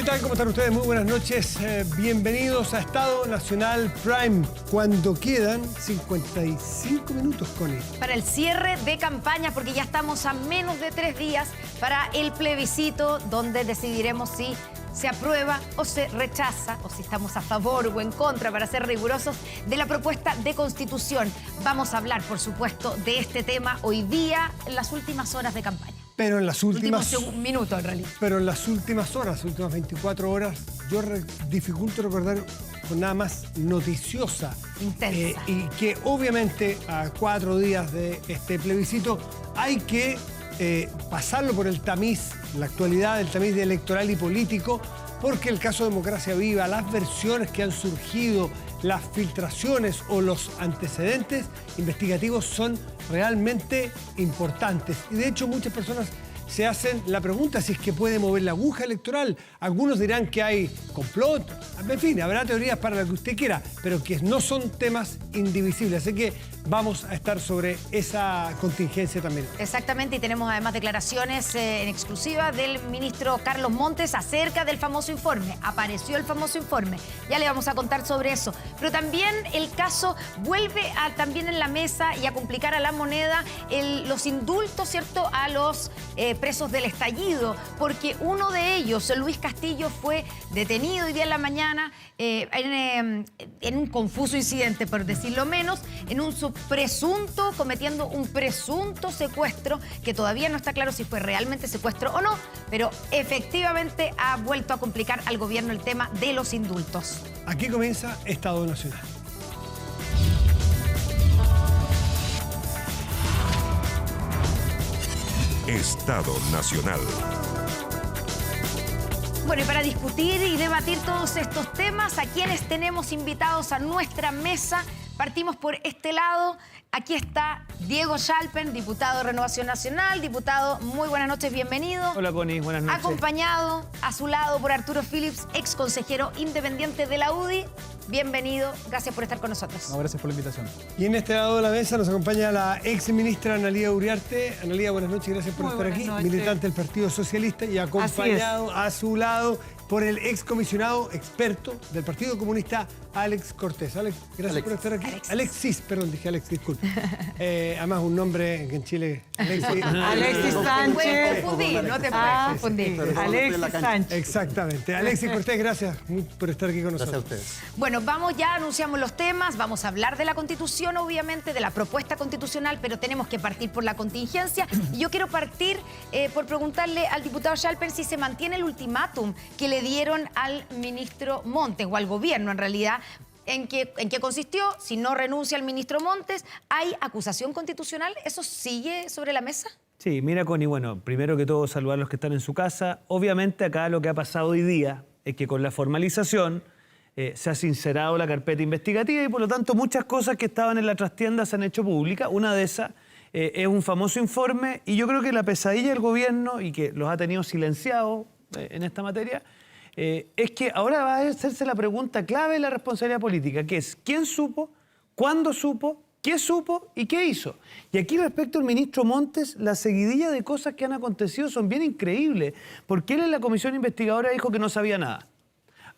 tal? ¿Cómo están ustedes? Muy buenas noches. Bienvenidos a Estado Nacional Prime, cuando quedan 55 minutos, Connie. Para el cierre de campaña, porque ya estamos a menos de 3 días para el plebiscito, donde decidiremos si se aprueba o se rechaza, o si estamos a favor o en contra, para ser rigurosos, de la propuesta de constitución. Vamos a hablar, por supuesto, de este tema hoy día, en las últimas horas de campaña. Pero en las últimas... minutos, en realidad. Pero en las últimas horas, las últimas 24 horas, yo dificulto recordar con nada más noticiosa. Intensa. Y que obviamente a 4 días de este plebiscito hay que pasarlo por el tamiz, la actualidad, el tamiz electoral y político, porque el caso Democracia Viva, las versiones que han surgido, las filtraciones o los antecedentes investigativos son realmente importantes. Y de hecho muchas personas se hacen la pregunta si es que puede mover la aguja electoral. Algunos dirán que hay complot, en fin, habrá teorías para lo que usted quiera, pero que no son temas indivisibles. Así que vamos a estar sobre esa contingencia también. Exactamente, y tenemos además declaraciones en exclusiva del ministro Carlos Montes acerca del famoso informe. Apareció el famoso informe, ya le vamos a contar sobre eso. Pero también el caso vuelve también en la mesa y a complicar a la moneda los indultos, ¿cierto?, a los presos del estallido, porque uno de ellos, Luis Castillo, fue detenido hoy día en la mañana en un confuso incidente, por decirlo menos, en un cometiendo un presunto secuestro, que todavía no está claro si fue realmente secuestro o no, pero efectivamente ha vuelto a complicar al gobierno el tema de los indultos. Aquí comienza Estado Nacional. Estado Nacional. Bueno, y para discutir y debatir todos estos temas, a quienes tenemos invitados a nuestra mesa, partimos por este lado. Aquí está Diego Schalpen, diputado de Renovación Nacional. Diputado, muy buenas noches, bienvenido. Hola, Connie, buenas noches. Acompañado a su lado por Arturo Phillips, ex consejero independiente de la UDI. Bienvenido, gracias por estar con nosotros. No, gracias por la invitación. Y en este lado de la mesa nos acompaña la ex ministra Analía Uriarte. Analía, buenas noches, gracias por estar aquí. Militante del Partido Socialista y acompañado a su lado por el ex comisionado experto del Partido Comunista, Alex Cortés. Alex, gracias por estar aquí. Alexis, perdón, dije Alex, disculpe. Además, un nombre que en Chile... Alexis Sánchez. Puedes confundir, no te puedes confundir. Alexis Sánchez. Exactamente. Alexis Cortés, gracias por estar aquí con nosotros. Gracias a ustedes. Bueno, ya anunciamos los temas, vamos a hablar de la Constitución, obviamente, de la propuesta constitucional, pero tenemos que partir por la contingencia. Y yo quiero partir por preguntarle al diputado Schalpen si se mantiene el ultimátum que le dieron al ministro Montes, o al gobierno en realidad. ¿En qué consistió? Si no renuncia el ministro Montes, ¿hay acusación constitucional? ¿Eso sigue sobre la mesa? Sí, mira, Connie, bueno, primero que todo saludar a los que están en su casa. Obviamente acá lo que ha pasado hoy día es que con la formalización se ha sincerado la carpeta investigativa y por lo tanto muchas cosas que estaban en la trastienda se han hecho públicas. Una de esas es un famoso informe y yo creo que la pesadilla del gobierno, y que los ha tenido silenciados en esta materia, es que ahora va a hacerse la pregunta clave de la responsabilidad política, que es ¿quién supo? ¿Cuándo supo? ¿Qué supo? ¿Y qué hizo? Y aquí respecto al ministro Montes, la seguidilla de cosas que han acontecido son bien increíbles, porque él en la comisión investigadora dijo que no sabía nada.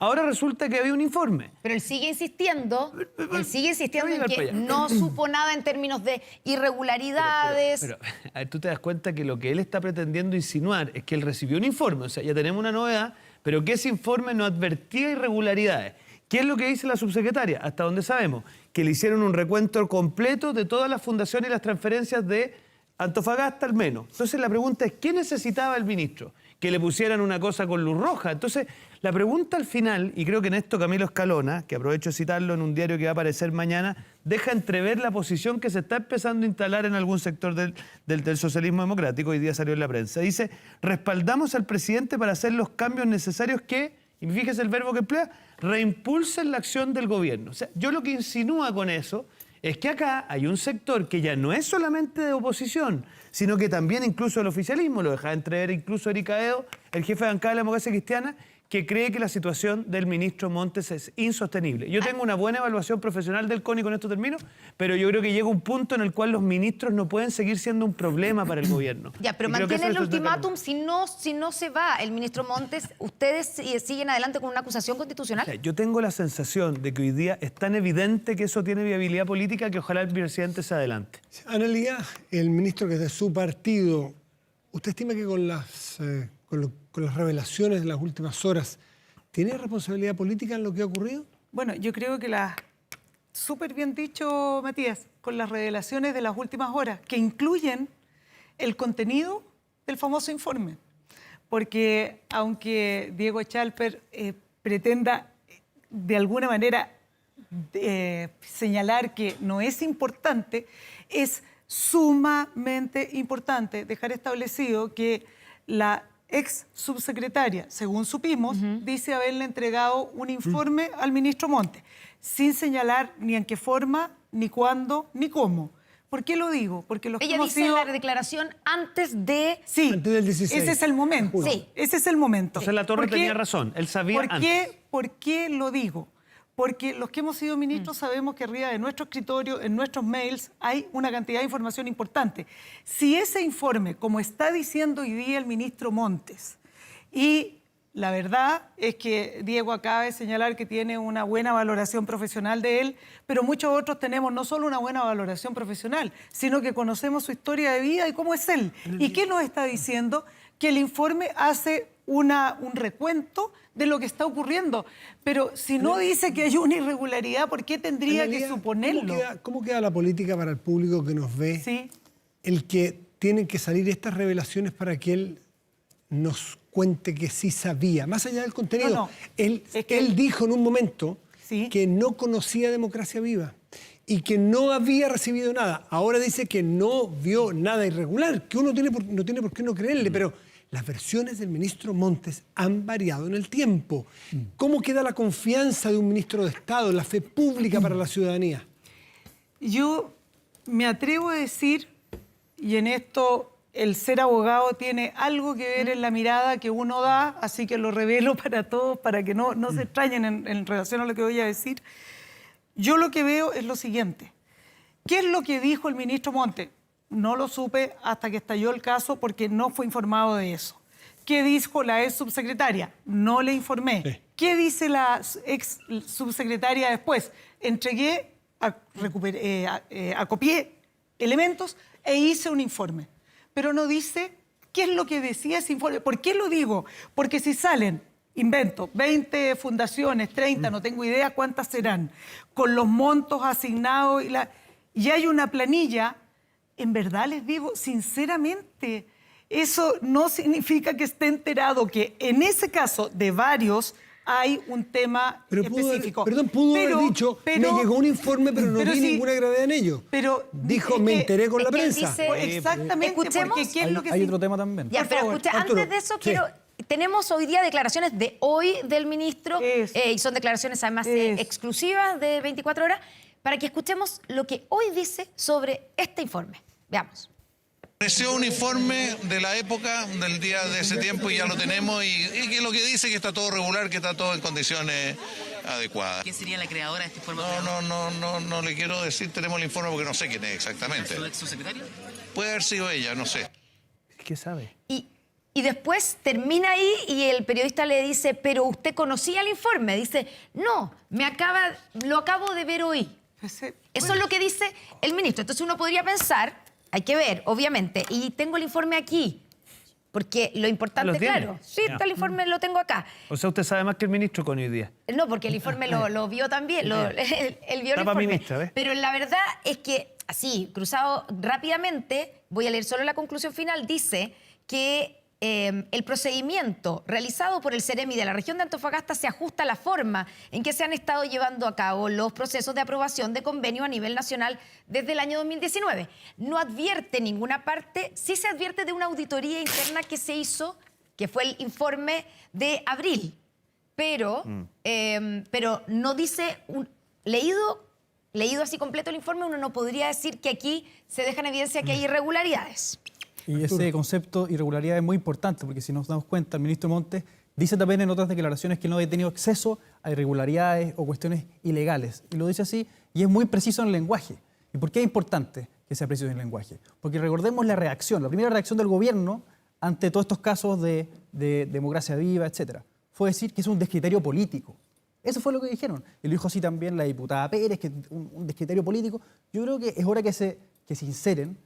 Ahora resulta que había un informe. Pero él sigue insistiendo en que no supo nada en términos de irregularidades. Pero a ver, tú te das cuenta que lo que él está pretendiendo insinuar es que él recibió un informe, o sea, ya tenemos una novedad, pero que ese informe no advertía irregularidades. ¿Qué es lo que dice la subsecretaria? Hasta donde sabemos, que le hicieron un recuento completo de todas las fundaciones y las transferencias de Antofagasta al menos. Entonces la pregunta es, ¿qué necesitaba el ministro? Que le pusieran una cosa con luz roja. Entonces, la pregunta al final, y creo que en esto Camilo Escalona, que aprovecho de citarlo en un diario que va a aparecer mañana, deja entrever la posición que se está empezando a instalar en algún sector del socialismo democrático. Hoy día salió en la prensa. Dice, respaldamos al presidente para hacer los cambios necesarios que, y fíjese el verbo que emplea, reimpulsen la acción del gobierno. O sea, yo lo que insinúa con eso es que acá hay un sector que ya no es solamente de oposición, sino que también incluso el oficialismo, lo deja entrever incluso Erika Edo, el jefe de bancada de la Democracia Cristiana, que cree que la situación del ministro Montes es insostenible. Yo tengo una buena evaluación profesional del CONI, con esto termino, pero yo creo que llega un punto en el cual los ministros no pueden seguir siendo un problema para el gobierno. Ya, pero mantiene el ultimátum, si no se va el ministro Montes, ¿ustedes siguen adelante con una acusación constitucional? O sea, yo tengo la sensación de que hoy día es tan evidente que eso tiene viabilidad política que ojalá el presidente se adelante. Analía, el ministro que es de su partido, ¿usted estima que con las revelaciones de las últimas horas tiene responsabilidad política en lo que ha ocurrido? Bueno, yo creo que súper bien dicho, Matías, con las revelaciones de las últimas horas, que incluyen el contenido del famoso informe. Porque aunque Diego Echalper pretenda de alguna manera señalar que no es importante, es sumamente importante dejar establecido que la ex subsecretaria, según supimos, dice haberle entregado un informe al ministro Montes, sin señalar ni en qué forma, ni cuándo, ni cómo. ¿Por qué lo digo? Porque los que ella hemos dice sido... en la declaración antes de... Sí, antes del 16. ese es el momento. Sí. Ese es el momento. Entonces la Torre tenía razón, él sabía antes. ¿Por qué lo digo? Porque los que hemos sido ministros sabemos que arriba de nuestro escritorio, en nuestros mails, hay una cantidad de información importante. Si ese informe, como está diciendo hoy día el ministro Montes, y la verdad es que Diego acaba de señalar que tiene una buena valoración profesional de él, pero muchos otros tenemos no solo una buena valoración profesional, sino que conocemos su historia de vida y cómo es él. ¿Y qué nos está diciendo? Que el informe hace un recuento de lo que está ocurriendo. Pero si no dice que hay una irregularidad, ¿por qué tendría que suponerlo? ¿Cómo queda la política para el público que nos ve? Sí. El que tienen que salir estas revelaciones para que él nos cuente que sí sabía, más allá del contenido. No. Él dijo en un momento que no conocía Democracia Viva y que no había recibido nada. Ahora dice que no vio nada irregular, que uno no tiene por qué no creerle, pero las versiones del ministro Montes han variado en el tiempo. ¿Cómo queda la confianza de un ministro de Estado, la fe pública para la ciudadanía? Yo me atrevo a decir, y en esto el ser abogado tiene algo que ver en la mirada que uno da, así que lo revelo para todos, para que no se extrañen en relación a lo que voy a decir. Yo lo que veo es lo siguiente. ¿Qué es lo que dijo el ministro Montes? No lo supe hasta que estalló el caso porque no fue informado de eso. ¿Qué dijo la ex subsecretaria? No le informé. Sí. ¿Qué dice la ex subsecretaria después? Entregué, acopié elementos e hice un informe. Pero no dice qué es lo que decía ese informe. ¿Por qué lo digo? Porque si salen, invento, 20 fundaciones, 30, no tengo idea cuántas serán, con los montos asignados y hay una planilla, en verdad les digo, sinceramente, eso no significa que esté enterado que en ese caso de varios hay un tema específico. Pudo haber dicho, me llegó un informe, pero no vi ninguna gravedad en ello. Dijo, me enteré con la prensa. Exactamente, escuchemos. Porque ¿qué es lo que hay otro tema también. Ya, pero escucha, antes de eso tenemos hoy día declaraciones de hoy del ministro, y son declaraciones además exclusivas de 24 horas, para que escuchemos lo que hoy dice sobre este informe. Veamos. Apareció un informe de la época, del día de ese tiempo, y ya lo tenemos, y que lo que dice que está todo regular, que está todo en condiciones adecuadas. ¿Quién sería la creadora de este informe? No le quiero decir, tenemos el informe porque no sé quién es exactamente. ¿Su ex subsecretaria? Puede haber sido ella, no sé. ¿Qué sabe? Y después termina ahí y el periodista le dice, pero usted conocía el informe. Dice, no, lo acabo de ver hoy. Eso es lo que dice el ministro. Entonces uno podría pensar, hay que ver, obviamente, y tengo el informe aquí, porque lo importante, claro, sí, está el informe, lo tengo acá. O sea, usted sabe más que el ministro con hoy día. No, porque el informe lo vio también, él vio el informe. Ministra, pero la verdad es que, así, cruzado rápidamente, voy a leer solo la conclusión final, dice que el procedimiento realizado por el Ceremi de la región de Antofagasta se ajusta a la forma en que se han estado llevando a cabo los procesos de aprobación de convenio a nivel nacional desde el año 2019. No advierte ninguna parte, sí se advierte de una auditoría interna que se hizo, que fue el informe de abril, pero no dice, leído así completo el informe, uno no podría decir que aquí se deja en evidencia que hay irregularidades. Y ese concepto irregularidad es muy importante, porque si nos damos cuenta, el ministro Montes Dice también en otras declaraciones que no había tenido acceso a irregularidades o cuestiones ilegales. Y lo dice así, y es muy preciso en el lenguaje. ¿Y por qué es importante que sea preciso en el lenguaje? Porque recordemos la reacción, la primera reacción del gobierno ante todos estos casos de democracia viva, etcétera, fue decir que es un descriterio político. Eso fue lo que dijeron. Y lo dijo así también la diputada Pérez, que es un descriterio político. Yo creo que es hora que se inseren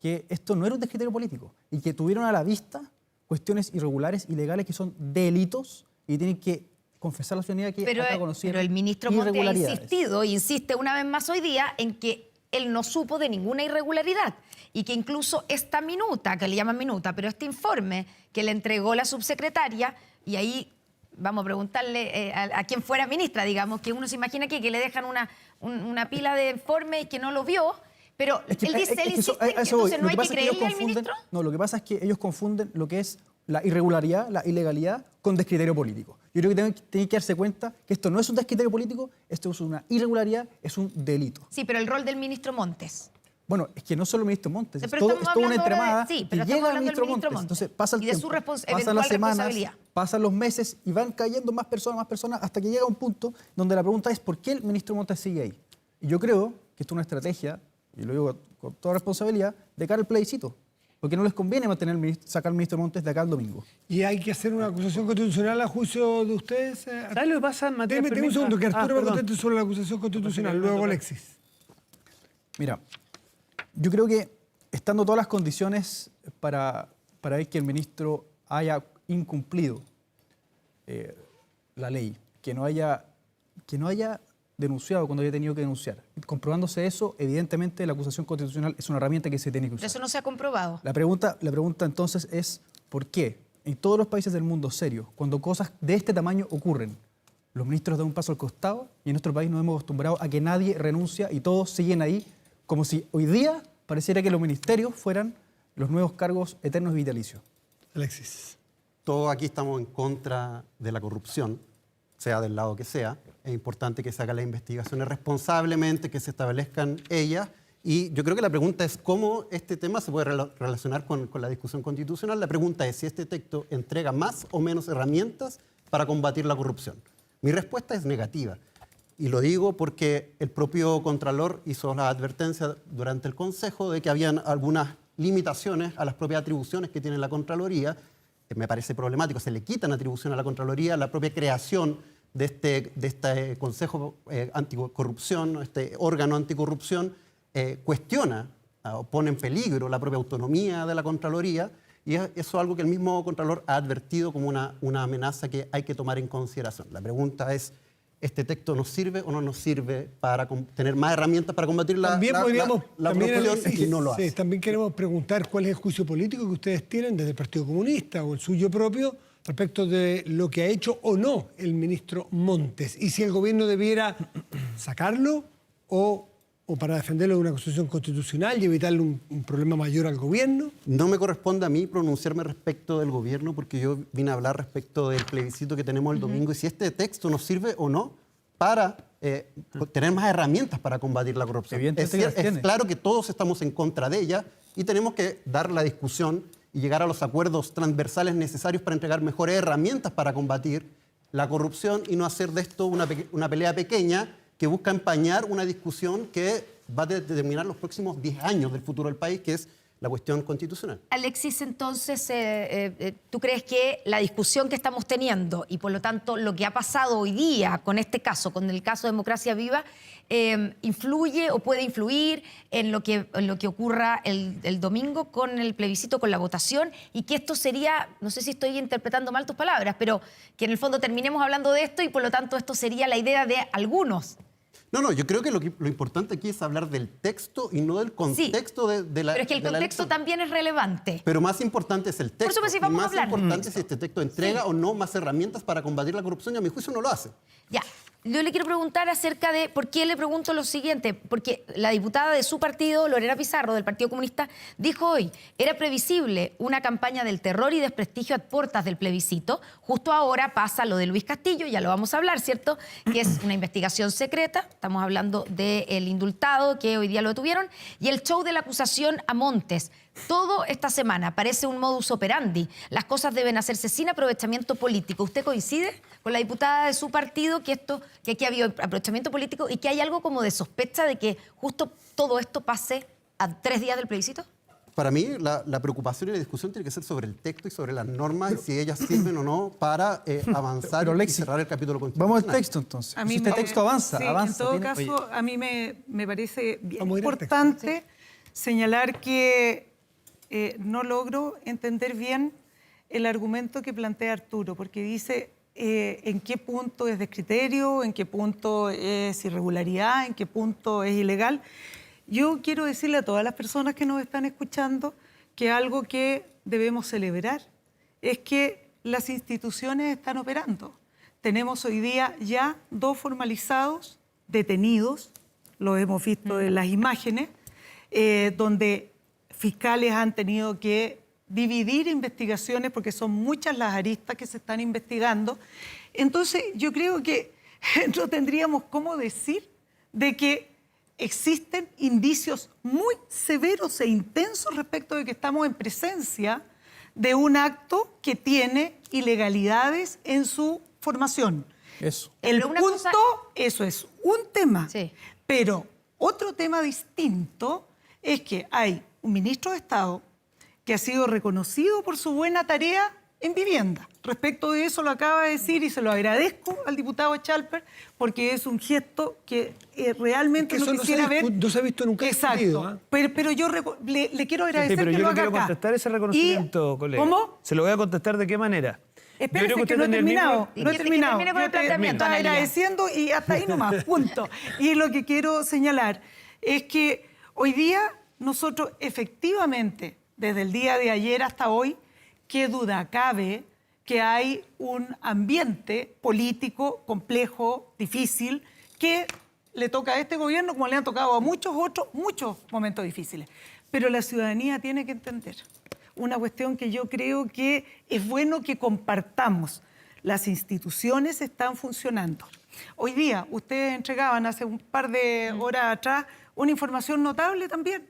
que esto no era un descriterio político y que tuvieron a la vista cuestiones irregulares, ilegales, que son delitos y tienen que confesar a la ciudadanía que acá conocieron pero el ministro Montes ha irregularidades. insistido, insiste una vez más hoy día en que él no supo de ninguna irregularidad y que incluso esta minuta, que le llaman minuta, pero este informe que le entregó la subsecretaria, y ahí vamos a preguntarle a quien fuera ministra, digamos, que uno se imagina que le dejan una pila de informes que no lo vio, pero él insiste que entonces no hay que creerle al ministro. No, lo que pasa es que ellos confunden lo que es la irregularidad, la ilegalidad, con descriterio político. Yo creo que tienen que darse cuenta que esto no es un descriterio político, esto es una irregularidad, es un delito. Sí, pero el rol del ministro Montes. Bueno, es que no solo el ministro Montes, Sí, es pero toda estamos una hablando ahora entremada sí, que pero estamos llega al hablando del ministro Montes. Montes. Entonces pasa el Y de su tiempo, pasan eventual las semanas, responsabilidad. pasan los meses y van cayendo más personas, hasta que llega un punto donde la pregunta es ¿por qué el ministro Montes sigue ahí? Y yo creo que esto es una estrategia, y lo digo con toda responsabilidad, de cara al plebiscito. Porque no les conviene sacar al ministro Montes de acá el domingo. ¿Y hay que hacer una acusación constitucional a juicio de ustedes? ¿Sabes lo que pasa en materia? Déjeme un segundo, que Arturo me perdón. conteste sobre la acusación constitucional, luego Alexis. Mira, yo creo que estando todas las condiciones para ver que el ministro haya incumplido la ley, que no haya denunciado cuando haya tenido que denunciar, comprobándose eso, evidentemente la acusación constitucional es una herramienta que se tiene que usar. Eso no se ha comprobado. La pregunta entonces es ¿por qué en todos los países del mundo serios, cuando cosas de este tamaño ocurren, los ministros dan un paso al costado y en nuestro país nos hemos acostumbrado a que nadie renuncia y todos siguen ahí como si hoy día pareciera que los ministerios fueran los nuevos cargos eternos y vitalicios? Alexis. Todos aquí estamos en contra de la corrupción, sea del lado que sea. Es importante que se hagan las investigaciones responsablemente, que se establezcan ellas. Y yo creo que la pregunta es cómo este tema se puede relacionar con la discusión constitucional. La pregunta es si este texto entrega más o menos herramientas para combatir la corrupción. Mi respuesta es negativa. Y lo digo porque el propio Contralor hizo la advertencia durante el Consejo de que habían algunas limitaciones a las propias atribuciones que tiene la Contraloría. Me parece problemático. Se le quitan atribución a la Contraloría, la propia creación de este Consejo Anticorrupción, este órgano anticorrupción, cuestiona o pone en peligro la propia autonomía de la Contraloría, y eso es algo que el mismo Contralor ha advertido como una amenaza que hay que tomar en consideración. La pregunta es, ¿este texto nos sirve o no nos sirve para tener más herramientas para combatir la corrupción? Y no lo hace. También queremos preguntar cuál es el juicio político que ustedes tienen desde el Partido Comunista o el suyo propio respecto de lo que ha hecho o no el ministro Montes. Y si el gobierno debiera sacarlo o para defenderlo de una acusación constitucional y evitarle un problema mayor al gobierno. No me corresponde a mí pronunciarme respecto del gobierno porque yo vine a hablar respecto del plebiscito que tenemos el domingo y si este texto nos sirve o no para tener más herramientas para combatir la corrupción. Es claro que todos estamos en contra de ella y tenemos que dar la discusión y llegar a los acuerdos transversales necesarios para entregar mejores herramientas para combatir la corrupción y no hacer de esto una pelea pequeña que busca empañar una discusión que va a determinar los próximos 10 años del futuro del país, que es la cuestión constitucional. Alexis, entonces, ¿tú crees que la discusión que estamos teniendo y por lo tanto lo que ha pasado hoy día con este caso, con el caso Democracia Viva, influye o puede influir en lo que ocurra el domingo con el plebiscito, con la votación, y que esto sería, no sé si estoy interpretando mal tus palabras, pero que en el fondo terminemos hablando de esto y por lo tanto esto sería la idea de algunos? No, yo creo que lo importante aquí es hablar del texto y no del contexto de la. Pero es que el contexto también es relevante. Pero más importante es el texto. Por supuesto, sí, vamos a hablar. Más importante es si este texto entrega o no más herramientas para combatir la corrupción y a mi juicio no lo hace. Ya. Yo le quiero preguntar acerca de por qué le pregunto lo siguiente. Porque la diputada de su partido, Lorena Pizarro, del Partido Comunista, dijo hoy, era previsible una campaña del terror y desprestigio a puertas del plebiscito. Justo ahora pasa lo de Luis Castillo, ya lo vamos a hablar, ¿cierto? Que es una investigación secreta. Estamos hablando del indultado, que hoy día lo detuvieron. Y el show de la acusación a Montes. todo esta semana. Parece un modus operandi. Las cosas deben hacerse sin aprovechamiento político. ¿Usted coincide con la diputada de su partido que aquí ha habido aprovechamiento político y que hay algo como de sospecha de que justo todo esto pase a 3 días del plebiscito? Para mí, la preocupación y la discusión tiene que ser sobre el texto y sobre las normas y si ellas sirven o no para avanzar y cerrar el capítulo constitucional. Vamos al texto entonces. Si este texto avanza, sí, avanza. En todo caso, a mí me parece bien Vamos a ir al texto. importante señalar que no logro entender bien el argumento que plantea Arturo, porque dice en qué punto es descriterio, en qué punto es irregularidad, en qué punto es ilegal. Yo quiero decirle a todas las personas que nos están escuchando que algo que debemos celebrar es que las instituciones están operando. Tenemos hoy día ya 2 formalizados, detenidos, lo hemos visto en las imágenes, donde fiscales han tenido que dividir investigaciones porque son muchas las aristas que se están investigando. Entonces, yo creo que no tendríamos cómo decir de que existen indicios muy severos e intensos respecto de que estamos en presencia de un acto que tiene ilegalidades en su formación. Eso. El Pero una punto, cosa- eso es un tema. Sí. Pero otro tema distinto es que hay un ministro de Estado que ha sido reconocido por su buena tarea en vivienda. Respecto de eso lo acaba de decir y se lo agradezco al diputado Chalper porque es un gesto que realmente Es que eso lo no se quisiera ver. no se ha visto nunca Exacto. discutido, ¿eh? Pero yo le quiero agradecer pero que yo lo le haga quiero acá. contestar ese reconocimiento, Y- colega. ¿Cómo? Se lo voy a contestar de qué manera. Espérese, Yo creo que no he tendría el mismo- terminado. Y No he que terminado. termine con el Yo te planteamiento, estaba Analia. agradeciendo y hasta ahí nomás, punto. Y lo que quiero señalar es que hoy día nosotros efectivamente, desde el día de ayer hasta hoy, qué duda cabe que hay un ambiente político complejo, difícil, que le toca a este gobierno como le han tocado a muchos otros, muchos momentos difíciles. Pero la ciudadanía tiene que entender una cuestión que yo creo que es bueno que compartamos. Las instituciones están funcionando. Hoy día, ustedes entregaban hace un par de horas atrás una información notable también.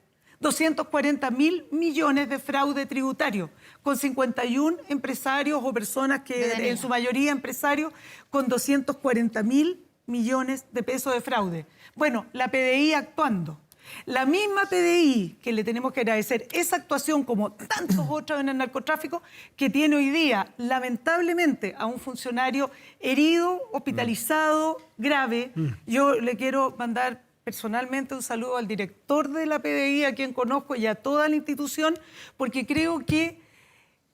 240.000 millones de fraude tributario, con 51 empresarios o personas que, Detenidos. en su mayoría empresarios, con 240.000 millones de pesos de fraude. Bueno, la PDI actuando. La misma PDI que le tenemos que agradecer esa actuación como tantos otros en el narcotráfico que tiene hoy día lamentablemente a un funcionario herido, hospitalizado, grave. Yo le quiero mandar personalmente un saludo al director de la PDI, a quien conozco, y a toda la institución, porque creo que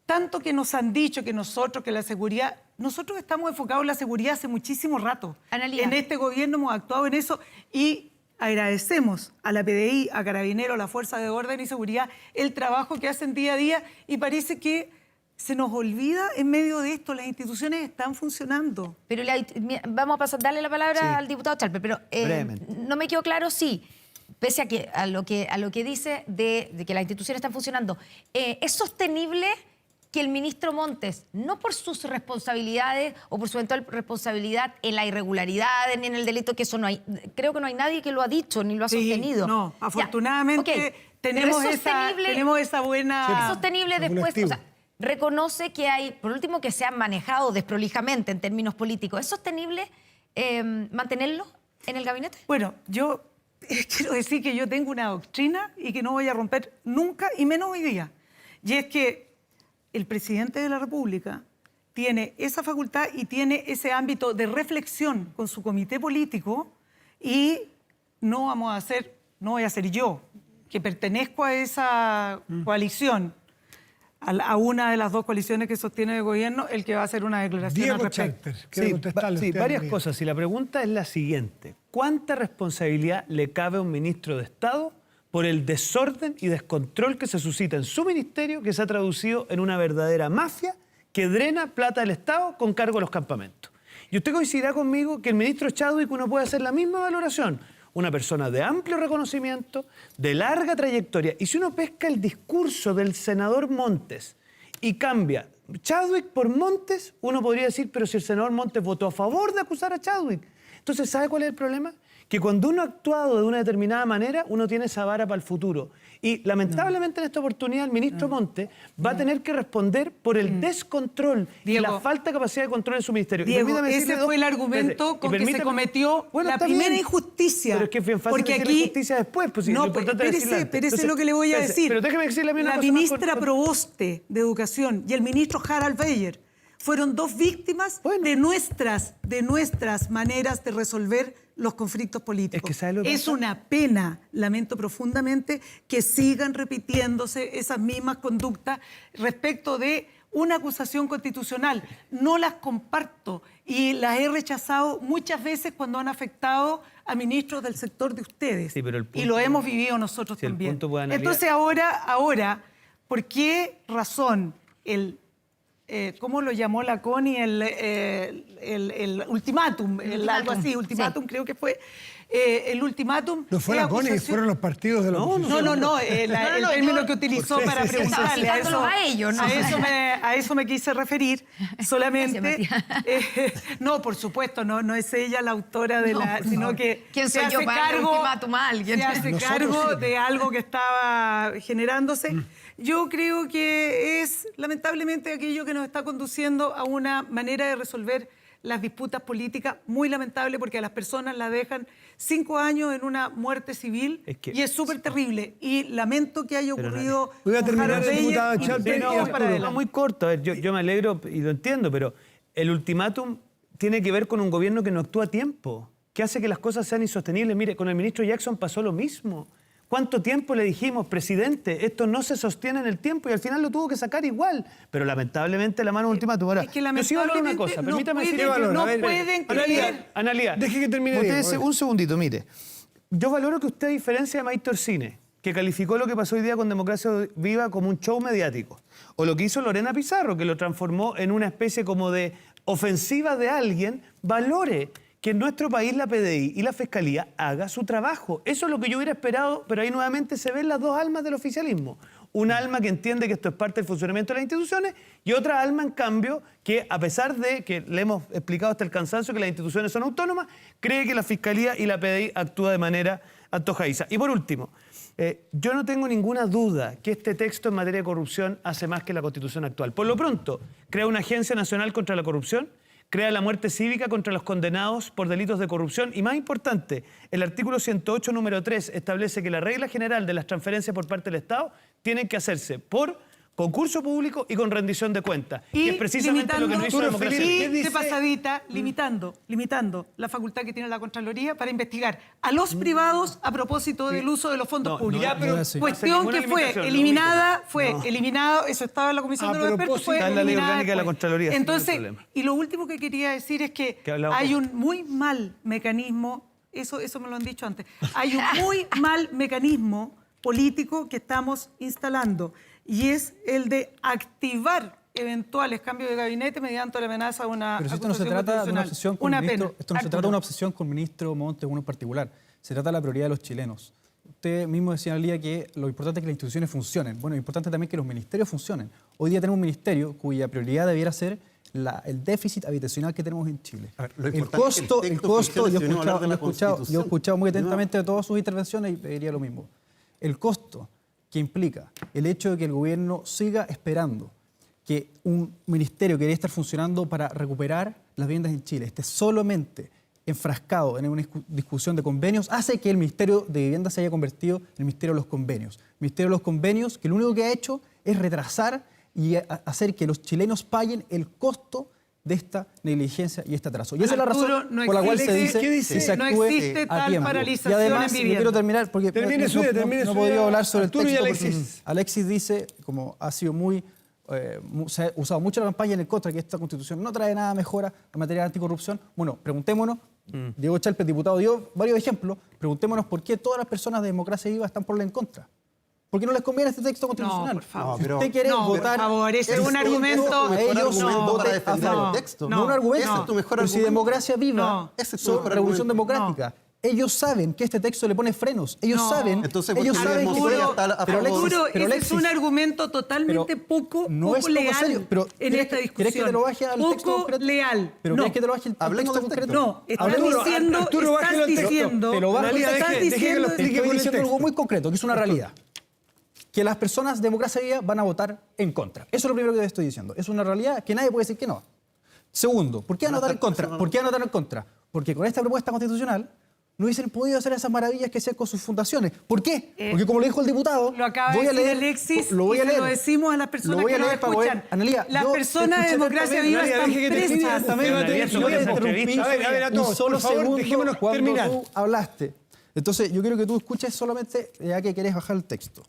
tanto que nos han dicho que nosotros, que la seguridad, nosotros estamos enfocados en la seguridad hace muchísimo rato. Analía. En este gobierno hemos actuado en eso y agradecemos a la PDI, a Carabineros, a la Fuerza de Orden y Seguridad, el trabajo que hacen día a día y parece que se nos olvida en medio de esto, las instituciones están funcionando. Pero vamos a darle la palabra al diputado Chalper, pero Brevemente. no me quedó claro si, pese a lo que dice de que las instituciones están funcionando, ¿es sostenible que el ministro Montes, no por sus responsabilidades o por su eventual responsabilidad en la irregularidad, en el delito, que eso no hay, creo que no hay nadie que lo ha dicho ni lo ha Sí, sostenido? no, Ya, afortunadamente ok, tenemos, pero es sostenible- esa buena... ¿Es sostenible es un después? activo. O sea, reconoce que hay, por último, que se han manejado desprolijamente en términos políticos. ¿Es sostenible mantenerlo en el gabinete? Bueno, yo quiero decir que yo tengo una doctrina y que no voy a romper nunca, y menos hoy día. Y es que el presidente de la República tiene esa facultad y tiene ese ámbito de reflexión con su comité político y no vamos a hacer, no voy a ser yo, que pertenezco a esa coalición, a una de las dos coaliciones que sostiene el gobierno, el que va a hacer una declaración al Diego respecto. Chalper, quiero contestarle a sí, usted, varias Analía. cosas. Y la pregunta es la siguiente. ¿Cuánta responsabilidad le cabe a un ministro de Estado por el desorden y descontrol que se suscita en su ministerio, que se ha traducido en una verdadera mafia que drena plata del Estado con cargo a los campamentos? Y usted coincidirá conmigo que el ministro Chadwick uno puede hacer la misma valoración. Una persona de amplio reconocimiento, de larga trayectoria. Y si uno pesca el discurso del senador Montes y cambia Chadwick por Montes, uno podría decir, pero si el senador Montes votó a favor de acusar a Chadwick. Entonces, ¿sabe cuál es el problema? que cuando uno ha actuado de una determinada manera, uno tiene esa vara para el futuro. Y lamentablemente en esta oportunidad el ministro Montes va a tener que responder por el descontrol y la falta de capacidad de control en su ministerio. Y Diego, permítame ese decirle fue el dos- argumento espérate, con y que se permítame- cometió Bueno, la está primera bien. injusticia. Pero es que es bien fácil porque decir la aquí injusticia después, pues, si lo importante es decirla antes. espérese Entonces, lo que le voy a espérese, decir. pero déjeme decirle a mí una la cosa más ministra con- Proboste de Educación y el ministro Harald Weyer fueron dos víctimas de nuestras maneras de resolver los conflictos políticos. Es que ¿sabe lo que es pasa? una pena, lamento profundamente, que sigan repitiéndose esas mismas conductas respecto de una acusación constitucional. No las comparto y las he rechazado muchas veces cuando han afectado a ministros del sector de ustedes. Sí, pero el punto- y lo hemos vivido nosotros Sí, el también. punto puede analizar- Entonces ahora, ¿por qué razón ¿cómo lo llamó la Connie? El ultimátum, algo así, ultimátum creo que fue. El ultimátum. No fue de la CONI, acusación- fueron los partidos de la oposición. No, el término que utilizó para preguntarle a eso. citándolos a ellos, ¿no? A eso me quise referir solamente. Gracias, No, por supuesto, no es ella la autora de la, sino que ¿Quién se soy yo hace para darle cargo, ultimátum a alguien? se hace cargo de algo que estaba generándose. Yo creo que es lamentablemente aquello que nos está conduciendo a una manera de resolver las disputas políticas muy lamentable porque a las personas las dejan 5 años en una muerte civil y es súper terrible. Y lamento que haya ocurrido. Voy a con terminar, Harold Weyer diputada y Chalpe, vamos y para Arturo. adelante. No, muy corto. A ver, yo me alegro y lo entiendo, pero el ultimátum tiene que ver con un gobierno que no actúa a tiempo, que hace que las cosas sean insostenibles. Mire, con el ministro Jackson pasó lo mismo. ¿Cuánto tiempo le dijimos, presidente, esto no se sostiene en el tiempo? Y al final lo tuvo que sacar igual. Pero lamentablemente la mano ultimátum. Ahora, Es que yo sí valoro una lamentablemente cosa. no Permítame pueden- decirle- valora? no A ver, pueden Analía, creer. Analía, Deje que termine usted Diego, a ver. un segundito, mire. Yo valoro que usted, a diferencia de Maite Orsine, que calificó lo que pasó hoy día con Democracia Viva como un show mediático, o lo que hizo Lorena Pizarro, que lo transformó en una especie como de ofensiva de alguien, valore que en nuestro país la PDI y la Fiscalía haga su trabajo. Eso es lo que yo hubiera esperado, pero ahí nuevamente se ven las dos almas del oficialismo. Un alma que entiende que esto es parte del funcionamiento de las instituciones y otra alma, en cambio, que a pesar de que le hemos explicado hasta el cansancio que las instituciones son autónomas, cree que la Fiscalía y la PDI actúan de manera antojadiza. Y por último, yo no tengo ninguna duda que este texto en materia de corrupción hace más que la Constitución actual. Por lo pronto, crea una Agencia Nacional contra la Corrupción, crea la muerte cívica contra los condenados por delitos de corrupción y, más importante, el artículo 108, número 3, establece que la regla general de las transferencias por parte del Estado tienen que hacerse por concurso público y con rendición de cuentas. Y es precisamente lo que no hizo la democracia. ¿qué Y dice? de pasadita, limitando la facultad que tiene la Contraloría para investigar a los privados a propósito del uso de los fondos No, públicos. ya, pero no, sí. Cuestión ninguna que fue limitación, eliminada, no. eliminado, eso estaba en la Comisión A de los Expertos, propósito, fue está en la ley eliminada orgánica de la después. Contraloría, sin ningún Entonces, problema. y lo último que quería decir es que Que hablaba hay con- un muy mal mecanismo, eso me lo han dicho antes, hay un muy mal mecanismo político que estamos instalando y es el de activar eventuales cambios de gabinete mediante la amenaza de una Pero si esto no se acusación trata de una constitucional. obsesión con Una el ministro, pena. esto no se trata de Arturo. una obsesión con el ministro Montes uno en particular. Se trata de la prioridad de los chilenos. Usted mismo decía, Analía, que lo importante es que las instituciones funcionen. Bueno, es importante también que los ministerios funcionen. Hoy día tenemos un ministerio cuya prioridad debiera ser el déficit habitacional que tenemos en Chile. A ver, lo El importante es que el costo, texto funcione, yo si uno habla de la he Constitución. escuchado muy atentamente todas sus intervenciones y pediría lo mismo. El costo que implica el hecho de que el gobierno siga esperando que un ministerio que debería estar funcionando para recuperar las viviendas en Chile esté solamente enfrascado en una discusión de convenios, hace que el Ministerio de Vivienda se haya convertido en el Ministerio de los Convenios. El Ministerio de los Convenios que lo único que ha hecho es retrasar y hacer que los chilenos paguen el costo de esta negligencia y este atraso. Y esa es la Arturo, razón no por la cual se existe- dice ¿qué dice? que se No actúe existe a tal tiempo. paralización Y además, en yo vivienda. quiero terminar porque Termine no, su idea, termine no su podía idea, hablar sobre Arturo el y texto. porque Alexis. Alexis dice, como ha sido se ha usado mucho la campaña en el contra, que esta Constitución no trae nada mejora en materia de anticorrupción. Bueno, preguntémonos, Diego Chalpe, el diputado, dio varios ejemplos, preguntémonos por qué todas las personas de Democracia Viva están por la en contra. ¿Por qué no les conviene este texto constitucional? por favor. Si usted quiere No, por votar... favor, ese es un usted argumento- a ellos argumento voten para a defender favor. el texto. No un argumento. Ese es tu mejor Pero si argumento. Democracia Viva, No. Ese es tu son mejor Revolución argumento. Democrática, Ellos saben que este texto le pone frenos. Ellos No. saben. Entonces, ellos ¿por qué saben Arturo está a favor? Arturo, pero ese es Alexis, un argumento totalmente poco no es poco leal serio, pero en ¿quieres esta que- discusión. ¿quieres que te lo baje al texto poco concreto? leal. Pero no. ¿quieres que te lo baje al Hablemos texto del texto. concreto? No, estás Arturo, diciendo, Arturo, bájalo al texto. Te lo bajo al Analía, texto. deje que lo explique Estoy con el diciendo algo texto. muy concreto, que es una realidad. Que las personas Democracia Viva van a votar en contra. Eso es lo primero que te estoy diciendo. Es una realidad que nadie puede decir que no. Segundo, ¿por qué van a votar en contra? ¿Por qué van a votar en contra? Porque con esta propuesta constitucional no hubiesen podido hacer esas maravillas que hacían con sus fundaciones. ¿Por qué? Porque como lo dijo el diputado, Lo acaba voy de a decir leer, Alexis, lo voy y a se leer. lo decimos a las Lo personas voy a que nos leer para poder- escuchan. Analía, Las yo personas de escuché Democracia atentamente. Viva Analía, están deje que termine, presas. atentamente. Analía, Yo voy a interrumpir A ver, a todos, un solo por favor, segundo dejémonos cuando terminar. tú hablaste. Entonces, yo quiero que tú escuches solamente, ya que querés bajar el texto.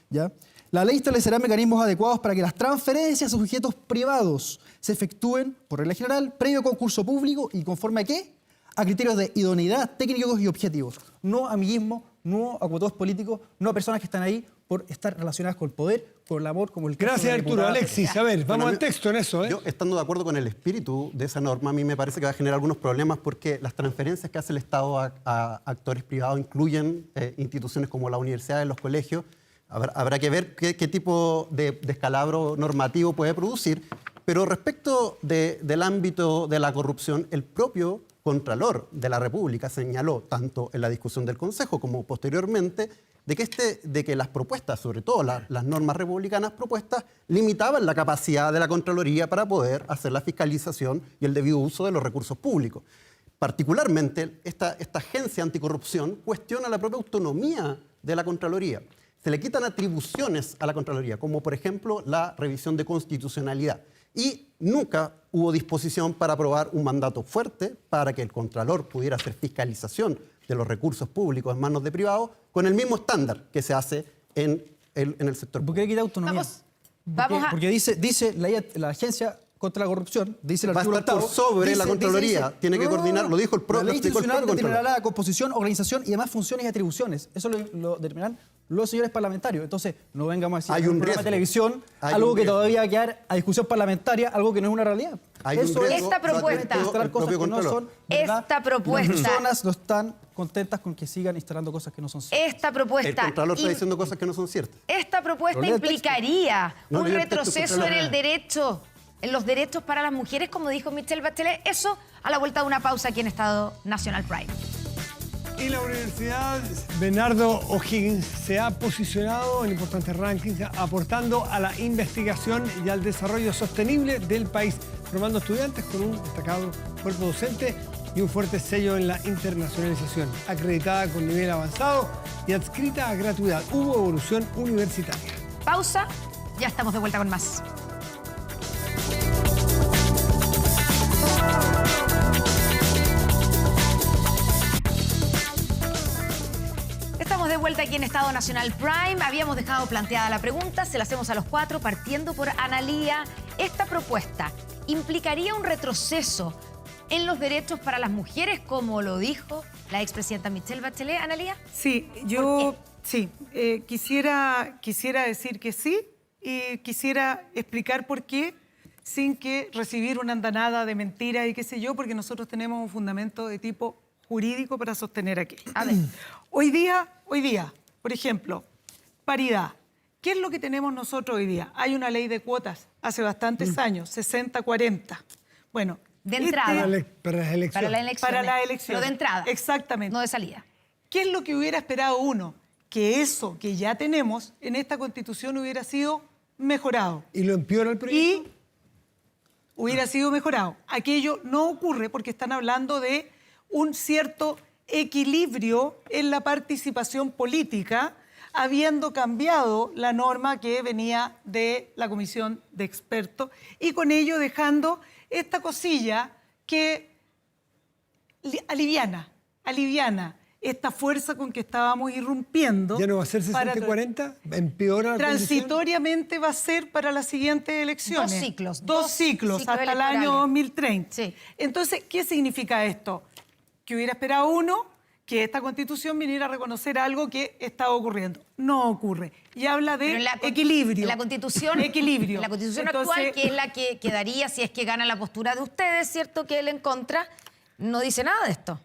¿Ya? La ley establecerá mecanismos adecuados para que las transferencias a sujetos privados se efectúen, por regla general, previo concurso público y conforme a qué? A criterios de idoneidad técnicos y objetivos. No amiguismo, no a cuotos políticos, no a personas que están ahí por estar relacionadas con el poder, con el amor, como el caso de Gracias, la Arturo. diputada Alexis, a ver, vamos Bueno, al texto en eso, ¿eh? Yo, estando de acuerdo con el espíritu de esa norma, a mí me parece que va a generar algunos problemas porque las transferencias que hace el Estado a actores privados incluyen instituciones como la universidad y los colegios. Habrá que ver qué tipo de descalabro normativo puede producir. Pero respecto del ámbito de la corrupción, el propio Contralor de la República señaló, tanto en la discusión del Consejo como posteriormente, de que las propuestas, sobre todo las normas republicanas propuestas, limitaban la capacidad de la Contraloría para poder hacer la fiscalización y el debido uso de los recursos públicos. Particularmente, esta agencia anticorrupción cuestiona la propia autonomía de la Contraloría. Se le quitan atribuciones a la Contraloría, como por ejemplo la revisión de constitucionalidad. Y nunca hubo disposición para aprobar un mandato fuerte para que el Contralor pudiera hacer fiscalización de los recursos públicos en manos de privados con el mismo estándar que se hace en el sector ¿Por qué le público. quita autonomía? Vamos a... Porque dice la agencia contra la corrupción, dice el Va a artículo estar por 8º, sobre la Contraloría, tiene que coordinar, lo dijo el La ley explicó el institucional propio determinará Contralor. la composición, organización y demás funciones y atribuciones. Eso lo determinarán los señores parlamentarios. Entonces, no vengamos a decir Hay en un un programa de riesgo. televisión Hay algo un que riesgo. todavía va a quedar a discusión parlamentaria, algo que no es una realidad. Hay un Eso riesgo, es Esta propuesta. lo advirtió instalar el cosas propio que no Contralor. son verdad. Esta propuesta. Las personas no están contentas con que sigan instalando cosas que no son ciertas. Esta El propuesta... Contralor está diciendo cosas que no son ciertas. Esta propuesta Pero lee el texto. implicaría No, un lee el texto, retroceso en Contralor. el derecho, en los derechos para las mujeres, como dijo Michelle Bachelet. Eso a la vuelta de una pausa aquí en Estado Nacional Prime. Y la Universidad Bernardo O'Higgins se ha posicionado en importantes rankings, aportando a la investigación y al desarrollo sostenible del país, formando estudiantes con un destacado cuerpo docente y un fuerte sello en la internacionalización, acreditada con nivel avanzado y adscrita a gratuidad. Hubo evolución universitaria. Pausa, ya estamos de vuelta con más. Estamos de vuelta aquí en Estado Nacional Prime. Habíamos dejado planteada la pregunta, se la hacemos a los cuatro, partiendo por Analía. ¿Esta propuesta implicaría un retroceso en los derechos para las mujeres, como lo dijo la expresidenta Michelle Bachelet, Analía? Sí, yo sí, quisiera decir que sí y quisiera explicar por qué sin que recibir una andanada de mentiras y qué sé yo, porque nosotros tenemos un fundamento de tipo jurídico para sostener aquello. A ver. Hoy día, por ejemplo, paridad. ¿Qué es lo que tenemos nosotros hoy día? Hay una ley de cuotas hace bastantes años, 60-40. Bueno, De entrada. Para las elecciones. Para la elección. Para la elección. Pero de entrada. Exactamente. No de salida. ¿Qué es lo que hubiera esperado uno? Que eso que ya tenemos en esta Constitución hubiera sido mejorado. ¿Y lo empeora el proyecto? Y hubiera sido mejorado. Aquello no ocurre porque están hablando de un cierto equilibrio en la participación política, habiendo cambiado la norma que venía de la comisión de expertos y con ello dejando esta cosilla que aliviana esta fuerza con que estábamos irrumpiendo. ¿Ya no va a ser para 60-40? ¿Empeora la condición? transitoriamente va a ser para las siguientes elecciones. Dos ciclos. Dos ciclos hasta el electorales. año 2030. Sí. Entonces, ¿qué significa esto? Que hubiera esperado uno que esta Constitución viniera a reconocer algo que está ocurriendo. No ocurre. Y habla de Pero en la equilibrio. En la Constitución, Equilibrio. En la Constitución Entonces, actual, que es la que quedaría si es que gana la postura de ustedes, ¿cierto? Que él en contra no dice nada de esto.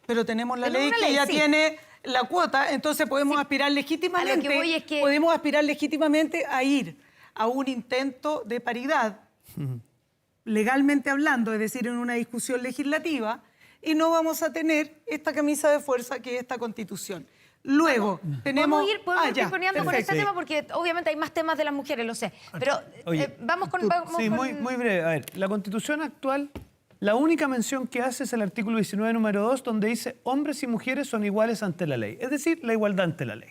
pero tenemos la Tenemos ley una que ley, ya sí. tiene la cuota, entonces podemos aspirar legítimamente. A lo que voy es que- Podemos aspirar legítimamente a ir a un intento de paridad, legalmente hablando, es decir, en una discusión legislativa, y no vamos a tener esta camisa de fuerza que es esta Constitución. Luego, tenemos... Podemos ir ya, poniendo con perfecto. este tema porque obviamente hay más temas de las mujeres, lo sé. Pero Oye, vamos con... Sí, muy breve. A ver, la Constitución actual, la única mención que hace es el artículo 19, número 2, donde dice hombres y mujeres son iguales ante la ley. Es decir, la igualdad ante la ley.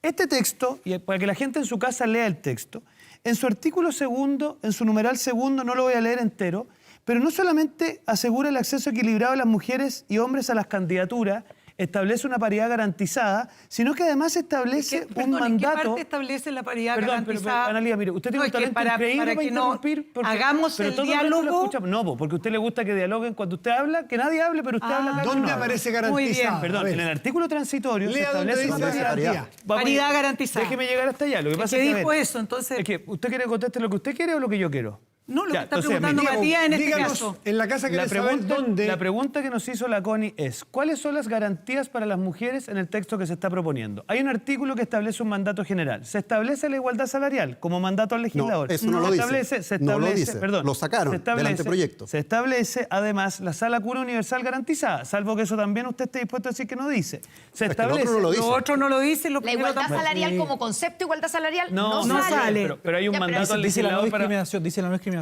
Este texto, y para que la gente en su casa lea el texto, en su artículo segundo, en su numeral segundo, no lo voy a leer entero, pero no solamente asegura el acceso equilibrado de las mujeres y hombres a las candidaturas, establece una paridad garantizada, sino que además establece un mandato... ¿En qué parte establece la paridad garantizada? Pero, Analía, mire, usted tiene No, un es que talento increíble para que no interrumpir. hagamos pero el todo resto lo diálogo. escucha. No, porque a usted le gusta que dialoguen cuando usted habla, que nadie hable, pero usted habla cada ¿Dónde uno habla. aparece Muy bien. garantizado? Perdón, A ver. en el artículo transitorio se Lea dónde establece dice una garantía. Vamos, Paridad garantizada. Déjeme llegar hasta allá. Lo que pasa que es que, dijo a ver, eso, entonces- es que usted quiere contestar lo que usted quiere o lo que yo quiero. No, lo Ya, que está entonces, preguntando mire, Matías en este Díganos, caso. en la casa que La dónde... pregunta que nos hizo la Connie es, ¿cuáles son las garantías para las mujeres en el texto que se está proponiendo? Hay un artículo que establece un mandato general. Se establece la igualdad salarial como mandato al legislador. eso no lo dice. Se establece, No lo dice. perdón, Lo sacaron se establece- del anteproyecto. Se establece, además, la sala cura universal garantizada, salvo que eso también usted esté dispuesto a decir que no dice. Se Es que lo establece... otro no lo dice. Lo otro no lo dice, lo La primero igualdad tampoco. salarial como concepto, igualdad salarial, No, no sale. Pero hay un Ya, pero mandato al Dice la no legislador para... discriminación, dice la no discriminación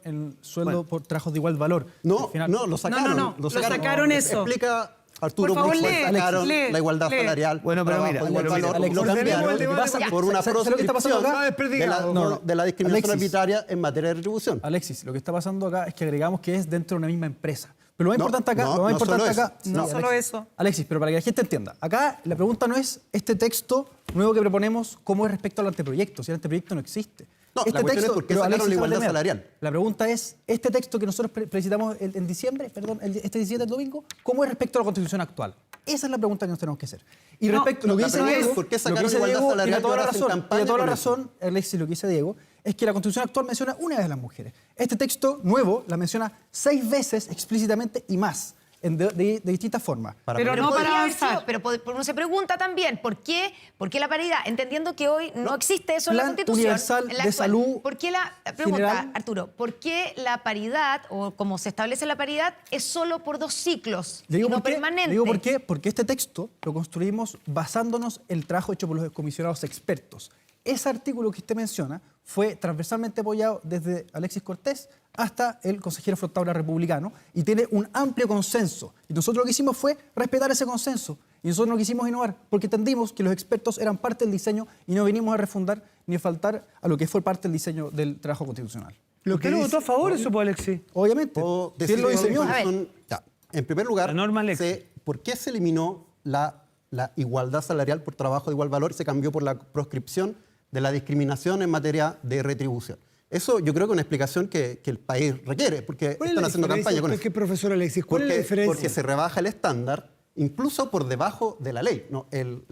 en sueldo por trabajos de igual valor. No, Al final- no, lo sacaron. No, lo sacaron eso. Explica, Arturo, Por favor, por qué lee, sacaron lee, la igualdad lee. salarial. Bueno, pero trabajo mira, de igual bueno, mira, valor, Alex, lo ordenemos cambiaron el debate porque- por una ¿sabes lo que está pasando proscripción acá? de la, No, de la discriminación Alexis. arbitraria en materia de retribución. Alexis, lo que está pasando acá es que agregamos que es dentro de una misma empresa. Pero lo más No, importante acá, no, lo más no importante solo acá, eso. No solo eso. Alexis, pero para que la gente entienda, acá la pregunta no es este texto nuevo que proponemos cómo es respecto al anteproyecto, si el anteproyecto no existe. No, la cuestión es por qué pero sacaron la igualdad déjame salarial. La pregunta es, este texto que nosotros presentamos en diciembre, perdón, este 17 del domingo, ¿cómo es respecto a la Constitución actual? Esa es la pregunta que nos tenemos que hacer. Y No, respecto lo que la dice pregunta es, Diego, ¿por qué lo que sacaron dice igualdad Diego, salarial tiene toda y la ahora hacen razón, campaña tiene toda la con eso? razón, Alexis, lo que dice Diego, es que la Constitución actual menciona una vez a las mujeres. Este texto nuevo la menciona 6 veces explícitamente y más, de distintas formas. Pero no para podría haber sido, avanzar. pero uno se pregunta también, ¿por qué la paridad? Entendiendo que hoy no existe eso en la Plan Constitución. universal en la de actual. salud ¿Por qué pregunta, general? Arturo, ¿por qué la paridad, o como se establece la paridad, es solo por 2 ciclos Le digo y no por qué, permanente? le digo por qué, porque este texto lo construimos basándonos en el trabajo hecho por los comisionados expertos. Ese artículo que usted menciona fue transversalmente apoyado desde Alexis Cortés hasta el consejero Frontabra republicano y tiene un amplio consenso. Y nosotros lo que hicimos fue respetar ese consenso. Y nosotros no quisimos innovar porque entendimos que los expertos eran parte del diseño y no vinimos a refundar ni a faltar a lo que fue parte del diseño del trabajo constitucional. Lo ¿Usted que lo dice- votó a favor eso, pues, Alexis? Obviamente, Puedo si él lo decir diseñó. cuáles son- ya. En primer lugar, La norma Alexis. ¿por qué se eliminó la igualdad salarial por trabajo de igual valor y se cambió por la proscripción de la discriminación en materia de retribución? Eso yo creo que es una explicación que el país requiere, porque ¿Cuál es están la haciendo diferencia? campaña con Usted eso. que es profesor Alexis, ¿cuál es la Porque, diferencia? porque se rebaja el estándar, incluso por debajo de la ley. No, el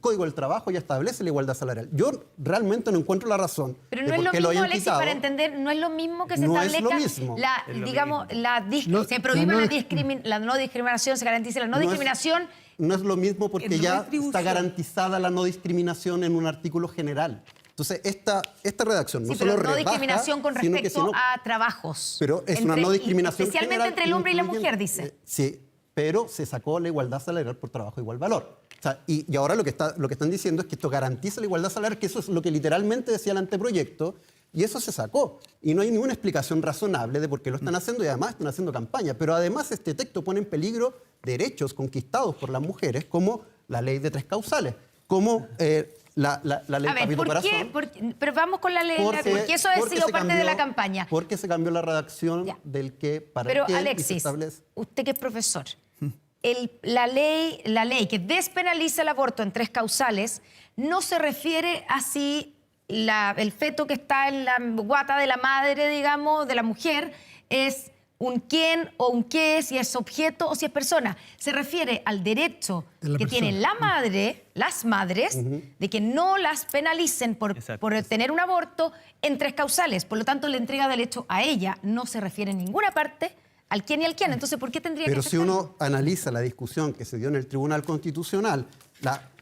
Código del Trabajo ya establece la igualdad salarial. Yo realmente no encuentro la razón Pero de no es por lo qué lo mismo, hayan Alexis, quitado. para entender, no es lo mismo que se No es establezca lo mismo. se prohíba no- la no discriminación, se garantice la no No es- discriminación. No es lo mismo porque En ya retribución. está garantizada la no discriminación en un artículo general. Entonces, esta redacción no Sí, solo pero no rebaja, discriminación con sino que respecto si no- a trabajos. Pero es una Entre- no discriminación especialmente general, entre el hombre y la incluyendo- mujer, dice. Sí, pero se sacó la igualdad salarial por trabajo de igual valor. O sea, y ahora lo que están diciendo es que esto garantiza la igualdad salarial, que eso es lo que literalmente decía el anteproyecto, y eso se sacó. Y no hay ninguna explicación razonable de por qué lo están haciendo, y además están haciendo campaña. Pero además este texto pone en peligro derechos conquistados por las mujeres, como la ley de 3 causales, como la ley A ver, Papito ¿por qué? Corazón. Pero vamos con la ley, porque eso ha porque sido se parte de la cambió- campaña. Porque se cambió la redacción Ya. del que para Pero qué y se Alexis, establece. usted que es profesor, la ley que despenaliza el aborto en 3 causales no se refiere a si el feto que está en la guata de la madre, digamos, de la mujer, es un quién o un qué, si es objeto o si es persona. Se refiere al derecho De la que persona. tiene la madre, las madres, de que no las penalicen por Exacto. tener un aborto en 3 causales. Por lo tanto, la entrega del hecho a ella no se refiere en ninguna parte al quién y al quién. Entonces, ¿por qué tendría Pero que si uno analiza la discusión que se dio en el Tribunal Constitucional,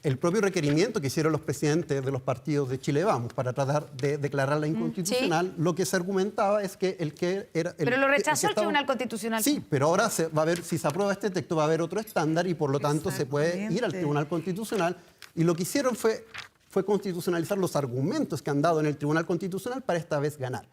el propio requerimiento que hicieron los presidentes de los partidos de Chile Vamos para tratar de declararla inconstitucional, lo que se argumentaba es que el que era... Pero lo rechazó el Tribunal Constitucional. Sí, pero ahora va a haber, si se aprueba este texto, va a haber otro estándar y por lo tanto se puede ir al Tribunal Constitucional. Y lo que hicieron fue constitucionalizar los argumentos que han dado en el Tribunal Constitucional para esta vez ganar.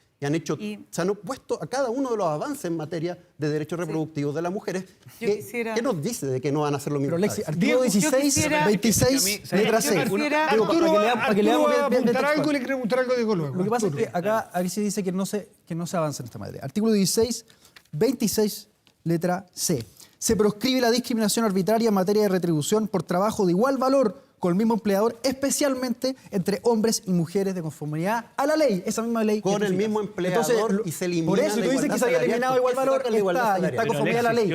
Y se han opuesto a cada uno de los avances en materia de derechos reproductivos de las mujeres. ¿Qué nos dice de que no van a hacer lo mismo? Pero Alexis, artículo 16, 26, letra C. Arturo va a apuntar algo y le quiero preguntar algo, digo luego. Lo que pasa es que acá Alexis dice que no se avanza en esta materia. Artículo 16, 26, letra C. Se proscribe la discriminación arbitraria en materia de retribución por trabajo de igual valor con el mismo empleador, especialmente entre hombres y mujeres de conformidad a la ley, esa misma ley. Con el mismo empleador. Entonces, y se elimina. Por eso tú dices que se había eliminado igual valor, está conformidad a la ley.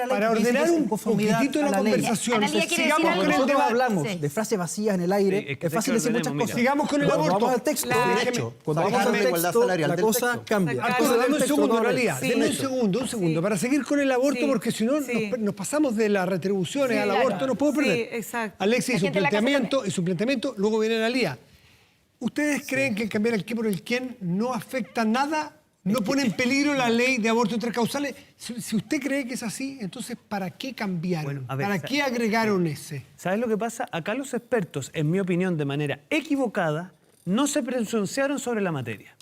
Para ordenar un poquitito la conversación, sigamos con el debate. Hablamos de frases vacías en el aire, es fácil decir muchas cosas. Sigamos con el aborto. Cuando vamos al texto, la cosa cambia. Arturo, dame un segundo, en realidad. Deme un segundo, para seguir con el aborto, porque si no nos pasamos de las retribuciones al aborto, no puedo perder. Sí, exacto. Alexis y su planteamiento, luego viene Analía. ¿Ustedes creen que cambiar el qué por el quién no afecta nada? ¿No pone en peligro la ley de aborto entre causales? Si usted cree que es así, entonces ¿para qué cambiaron? ¿Para qué agregaron ese? ¿Sabes lo que pasa? Acá los expertos, en mi opinión, de manera equivocada, no se pronunciaron sobre la materia.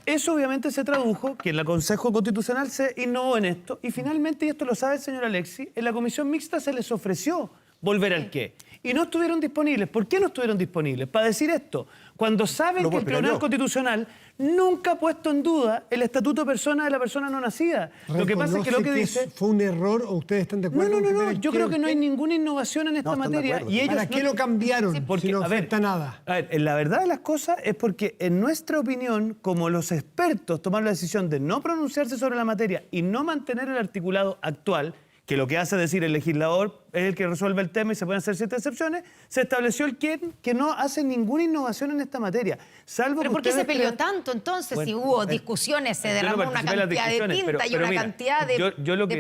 Eso obviamente se tradujo que en el Consejo Constitucional se innovó en esto y finalmente, y esto lo sabe el señor Alexis, en la comisión mixta se les ofreció volver al qué. Y no estuvieron disponibles. ¿Por qué no estuvieron disponibles? Para decir esto, cuando saben que el Tribunal Constitucional nunca ha puesto en duda el estatuto de persona de la persona no nacida. Lo que pasa es que lo que dice... ¿Fue un error o ustedes están de acuerdo? No. Yo creo que no hay ninguna innovación en esta materia. Y ellos ¿Para qué lo cambiaron? Porque si no afecta nada. A ver, la verdad de las cosas es porque, en nuestra opinión, como los expertos tomaron la decisión de no pronunciarse sobre la materia y no mantener el articulado actual, que lo que hace decir el legislador es el que resuelve el tema y se pueden hacer ciertas excepciones, se estableció el quién, que no hace ninguna innovación en esta materia. Salvo ¿Pero por qué se peleó tanto entonces? Si hubo discusiones, se derramó una cantidad de tinta y una cantidad de palabras. Yo lo que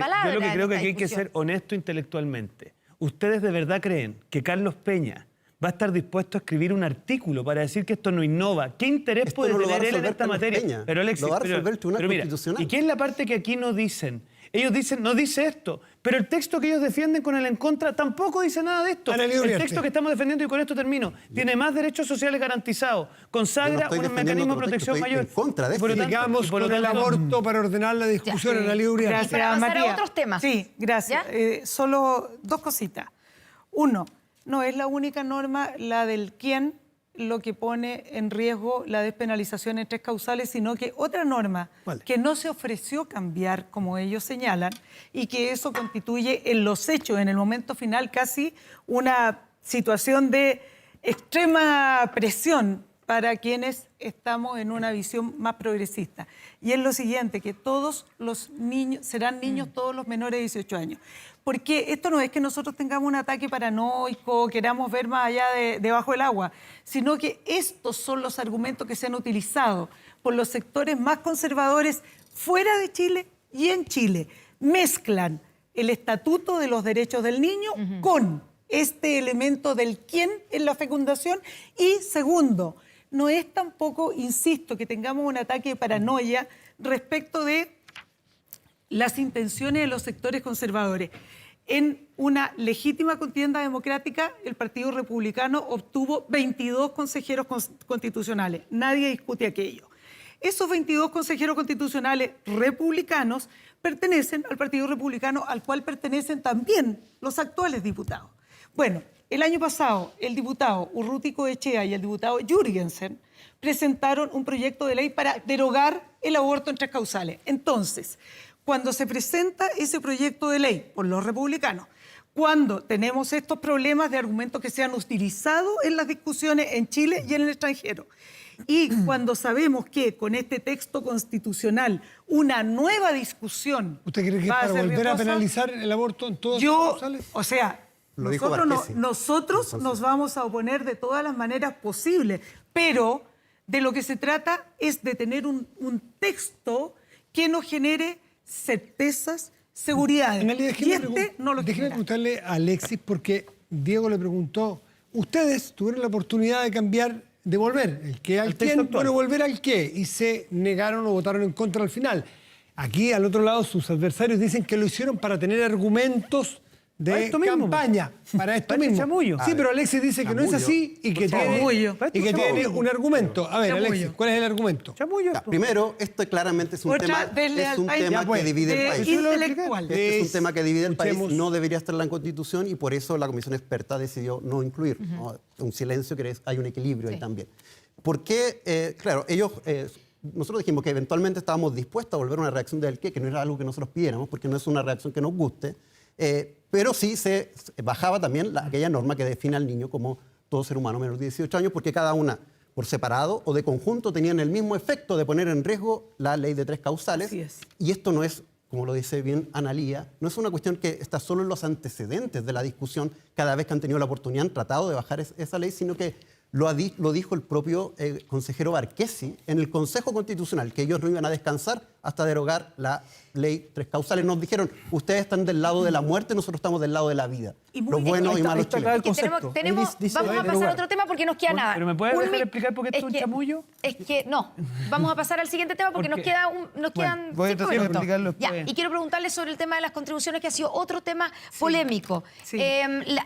creo que aquí hay que ser honesto intelectualmente. ¿Ustedes de verdad creen que Carlos Peña va a estar dispuesto a escribir un artículo para decir que esto no innova? ¿Qué interés puede tener él en esta materia? Pero Alexis, lo va a resolver el Tribunal Constitucional. ¿Y qué es la parte que aquí no dicen? Ellos dicen, no dice esto, pero el texto que ellos defienden con el en contra tampoco dice nada de esto. El texto que estamos defendiendo, y con esto termino, tiene más derechos sociales garantizados, consagra un mecanismo de protección mayor. Sigamos con el aborto para ordenar la discusión en la libre. Gracias, para pasar a otros temas. Sí, gracias. Solo dos cositas. Uno, no es la única norma, la del quién, lo que pone en riesgo la despenalización en tres causales, sino que otra norma que no se ofreció cambiar, como ellos señalan, y que eso constituye en los hechos, en el momento final, casi una situación de extrema presión para quienes estamos en una visión más progresista. Y es lo siguiente, que todos los niños, serán niños todos los menores de 18 años. Porque esto no es que nosotros tengamos un ataque paranoico, queramos ver más allá debajo del agua, sino que estos son los argumentos que se han utilizado por los sectores más conservadores fuera de Chile y en Chile. Mezclan el Estatuto de los Derechos del Niño con este elemento del quién en la fecundación. Y segundo, no es tampoco, insisto, que tengamos un ataque de paranoia respecto de las intenciones de los sectores conservadores. En una legítima contienda democrática, el Partido Republicano obtuvo 22 consejeros constitucionales. Nadie discute aquello. Esos 22 consejeros constitucionales republicanos pertenecen al Partido Republicano, al cual pertenecen también los actuales diputados. Bueno, el año pasado, el diputado Urruti Coechea y el diputado Jürgensen presentaron un proyecto de ley para derogar el aborto en tres causales. Entonces, cuando se presenta ese proyecto de ley por los republicanos, cuando tenemos estos problemas de argumentos que se han utilizado en las discusiones en Chile y en el extranjero, y cuando sabemos que con este texto constitucional una nueva discusión... ¿Usted cree que es para volver a penalizar el aborto en todos los causales? O sea, nosotros nos vamos a oponer de todas las maneras posibles, pero de lo que se trata es de tener un texto que nos genere certezas, seguridades. Analia, Y este no lo déjeme genera. preguntarle a Alexis, porque Diego le preguntó, ustedes tuvieron la oportunidad de cambiar, de volver, el qué al texto quién, actual. bueno, volver al qué, y se negaron o votaron en contra al final. Aquí, al otro lado, sus adversarios dicen que lo hicieron para tener argumentos Para de esto mismo. campaña, para esto Para este mismo. chamullo. Sí, pero Alexis dice que no es Chamullo. así y que, Chamullo. tiene un argumento. A ver, Chamullo. Alexis, ¿cuál es el argumento? Chamullo. Ya, primero, esto claramente es un Otra tema, deslealtad que divide el país. intelectual. Este es un tema que divide el país, Escuchemos. no debería estar en la Constitución y por eso la Comisión Experta decidió no incluir. ¿no? Un silencio, que hay un equilibrio ahí también. ¿Por qué? Claro, nosotros dijimos que eventualmente estábamos dispuestos a volver a una reacción del qué, que no era algo que nosotros pidiéramos, porque no es una reacción que nos guste, pero sí se bajaba también aquella norma que define al niño como todo ser humano menor de 18 años, porque cada una, por separado o de conjunto, tenían el mismo efecto de poner en riesgo la ley de 3 causales. Así es. Y esto no es, como lo dice bien Analía, no es una cuestión que está solo en los antecedentes de la discusión cada vez que han tenido la oportunidad, han tratado de bajar esa ley, sino que lo dijo el propio consejero Barquesi en el Consejo Constitucional, que ellos no iban a descansar hasta derogar la ley 3 causales. Nos dijeron, ustedes están del lado de la muerte, nosotros estamos del lado de la vida. Y muy Los bien. buenos Ahí y está- malos ahí está acá el chilenos. concepto. Tenemos, Ahí dice- vamos a pasar a otro tema porque nos queda nada. ¿Pero me puedes Un dejar mi- explicar por qué esto es un chamullo? Es que no, vamos a pasar al siguiente tema porque ¿Por nos, qué? quedan voy a 5 tratar de minutos. explicarlo Ya, después. y quiero preguntarle sobre el tema de las contribuciones, que ha sido otro tema polémico. sí.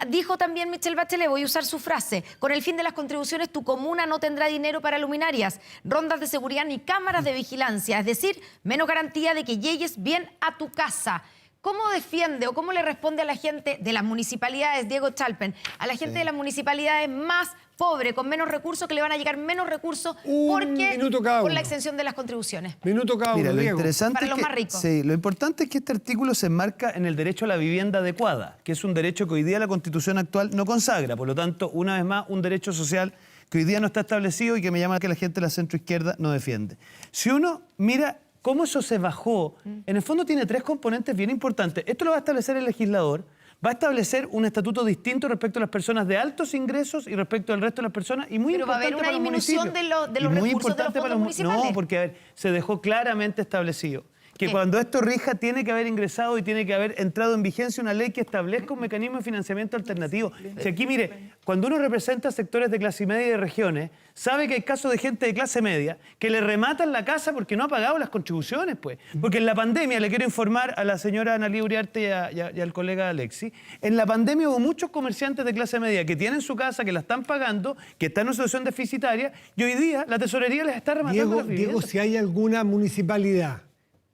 Dijo también Michelle Bachelet, voy a usar su frase, con el fin de las contribuciones tu comuna no tendrá dinero para luminarias, rondas de seguridad ni cámaras de vigilancia, es decir, menos garantía de que llegues bien a tu casa. ¿Cómo defiende o cómo le responde a la gente de las municipalidades, Diego Chalpen, a la gente de las municipalidades más pobres, con menos recursos, que le van a llegar menos recursos Un minuto cada por uno. la exención de las contribuciones? Minuto cada uno, Mira, lo Diego. interesante Para es los que, más ricos. sí, lo importante es que este artículo se enmarca en el derecho a la vivienda adecuada, que es un derecho que hoy día la Constitución actual no consagra. Por lo tanto, una vez más, un derecho social que hoy día no está establecido y que me llama que la gente de la centroizquierda no defiende. Si uno mira cómo eso se bajó, en el fondo tiene 3 componentes bien importantes. Esto lo va a establecer el legislador, va a establecer un estatuto distinto respecto a las personas de altos ingresos y respecto al resto de las personas, y muy Pero va a importante haber una para los disminución municipios. de los Y muy recursos de los importante para fondos los municipales. No, porque a ver, se dejó claramente establecido que ¿Qué? cuando esto rija tiene que haber ingresado y tiene que haber entrado en vigencia una ley que establezca un mecanismo de financiamiento alternativo. Si aquí, mire, cuando uno representa sectores de clase media y de regiones, sabe que hay casos de gente de clase media que le rematan la casa porque no ha pagado las contribuciones, pues. Porque en la pandemia, le quiero informar a la señora Analía Uriarte y al colega Alexis, en la pandemia hubo muchos comerciantes de clase media que tienen su casa, que la están pagando, que están en una situación deficitaria, y hoy día la tesorería les está rematando las Diego, viviendas. si hay alguna municipalidad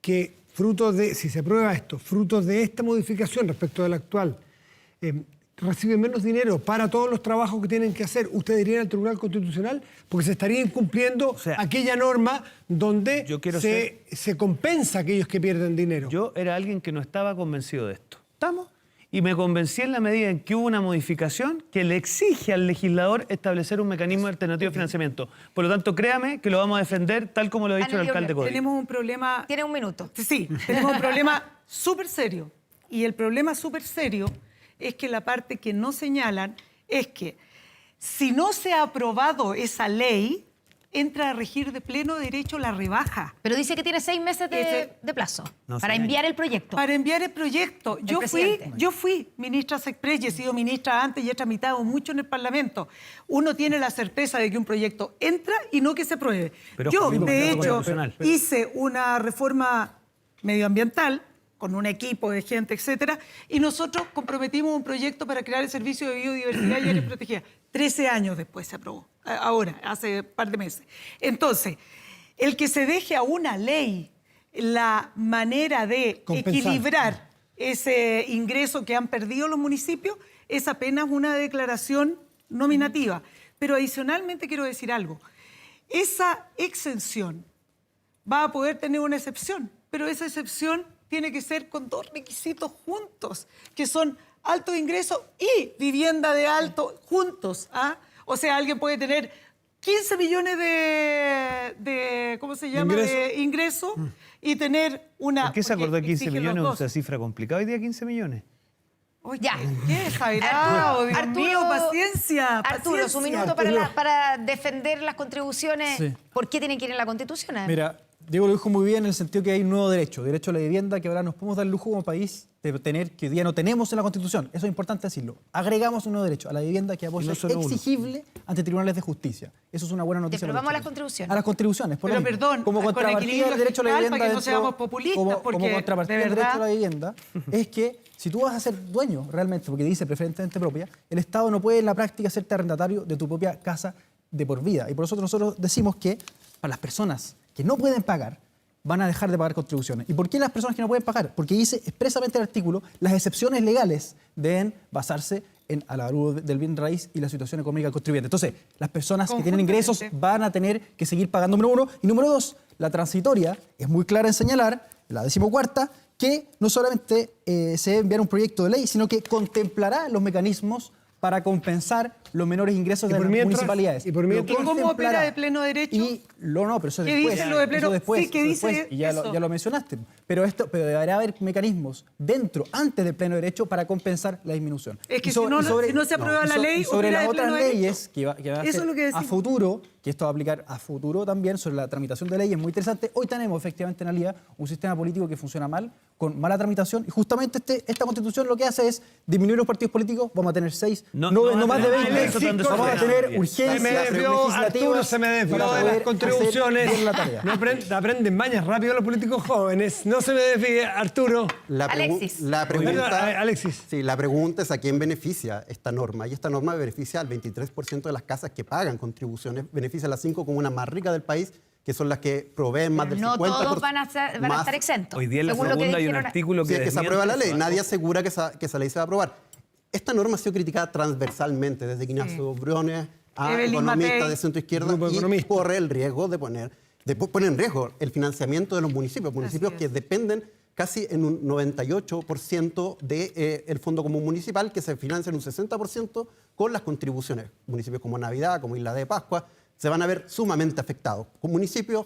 que, si se aprueba esto, frutos de esta modificación respecto de la actual, recibe menos dinero para todos los trabajos que tienen que hacer, ¿ustedes irían al Tribunal Constitucional? Porque se estaría incumpliendo sea, aquella norma donde yo quiero se compensa a aquellos que pierden dinero. Yo era alguien que no estaba convencido de esto. ¿Estamos? Y me convencí en la medida en que hubo una modificación que le exige al legislador establecer un mecanismo alternativo de financiamiento. Por lo tanto, créame que lo vamos a defender tal como lo ha dicho el Analía alcalde Uriarte, Código. Tenemos un problema. Tiene un minuto. Sí, tenemos un problema súper serio. Y el problema súper serio es que la parte que no señalan es que si no se ha aprobado esa ley, entra a regir de pleno derecho la rebaja. Pero dice que tiene 6 meses de plazo No, para 6 enviar el proyecto. Para enviar el proyecto. presidente. Yo fui ministra Sexpress y he sido ministra antes y he tramitado mucho en el Parlamento. Uno tiene la certeza de que un proyecto entra y no que se apruebe. Pero Yo, es de hecho, constitucional. hice una reforma medioambiental con un equipo de gente, etcétera, y nosotros comprometimos un proyecto para crear el Servicio de Biodiversidad y Áreas Protegidas. 13 años después se aprobó, ahora, hace un par de meses. Entonces, el que se deje a una ley la manera de Compensar. equilibrar ese ingreso que han perdido los municipios es apenas una declaración nominativa. Pero adicionalmente quiero decir algo. Esa exención va a poder tener una excepción, pero esa excepción tiene que ser con 2 requisitos juntos, que son alto ingreso y vivienda de alto juntos. ¿Ah? O sea, alguien puede tener 15 millones de ¿cómo se llama? De ingreso y tener una... ¿Por qué se porque acordó de 15 exigen los millones? dos. Esa cifra complicada. Hoy día 15 millones. Oye, Ya. qué exagerado, Dios Arturo, mío, paciencia. Arturo, su paciencia. minuto para defender las contribuciones. Sí. ¿Por qué tienen que ir en la Constitución? Mira, Diego lo dijo muy bien en el sentido que hay un nuevo derecho a la vivienda, que ahora nos podemos dar el lujo como país de tener, que hoy día no tenemos en la Constitución. Eso es importante decirlo. Agregamos un nuevo derecho a la vivienda que va a ser exigible ante tribunales de justicia. Eso es una buena noticia. Pero vamos a las contribuciones. A las contribuciones. Por Pero ejemplo, perdón, como con contrapartida equilibrio del derecho a la fiscal, vivienda, para que no dentro- seamos populistas, como porque, contrapartida de del derecho a la verdad- vivienda, es que si tú vas a ser dueño realmente, porque dice preferentemente propia, el Estado no puede en la práctica hacerte arrendatario de tu propia casa de por vida. Y por eso nosotros decimos que para las personas que no pueden pagar, van a dejar de pagar contribuciones. ¿Y por qué las personas que no pueden pagar? Porque dice expresamente el artículo, las excepciones legales deben basarse en a la luz del bien raíz y la situación económica del contribuyente. Entonces, las personas que tienen ingresos van a tener que seguir pagando, número uno. Y número dos, la transitoria es muy clara en señalar, la 14ª, que no solamente se debe enviar un proyecto de ley, sino que contemplará los mecanismos para compensar los menores ingresos de las municipalidades. Y por mientras, ¿cómo opera de pleno derecho? Pero eso ¿Qué después. dice lo de pleno? Eso después, Sí, ¿qué eso dice después, y ya eso? lo mencionaste. Pero deberá haber mecanismos antes del pleno derecho para compensar la disminución. Es que si no se aprueba la ley, y sobre opera las de otras pleno derecho. leyes que va a Eso es ser lo que a decimos. futuro, que esto va a aplicar a futuro también, sobre la tramitación de leyes, muy interesante. Hoy tenemos efectivamente en la Liga un sistema político que funciona mal, con mala tramitación, y justamente esta Constitución lo que hace es disminuir los partidos políticos, vamos a tener 6, no más de 20, vamos a tener urgencias se me desvió, Arturo, se me desvió de las contribuciones. No aprenden mañas rápido los políticos jóvenes. No se me desvíe, Arturo. Alexis. La pregunta, Alexis. Sí, la pregunta es a quién beneficia esta norma. Y esta norma beneficia al 23% de las casas que pagan contribuciones. Beneficia a las 5 comunas más ricas del país, que son las que proveen más del 50%. No todos van a estar exentos. Hoy día en la según lo que segunda hay un dijeron- artículo Si que es que se aprueba la ley, desmiente nadie eso. asegura que esa ley se va a aprobar. Esta norma ha sido criticada transversalmente, desde Ignacio Briones a Evelyn economistas Matei. de centro izquierda, Grupo de y economistas. corre el riesgo de poner en riesgo el financiamiento de los municipios que dependen casi en un 98% del Fondo Común Municipal, que se financia en un 60% con las contribuciones. Municipios como Navidad, como Isla de Pascua, se van a ver sumamente afectados. Con municipios,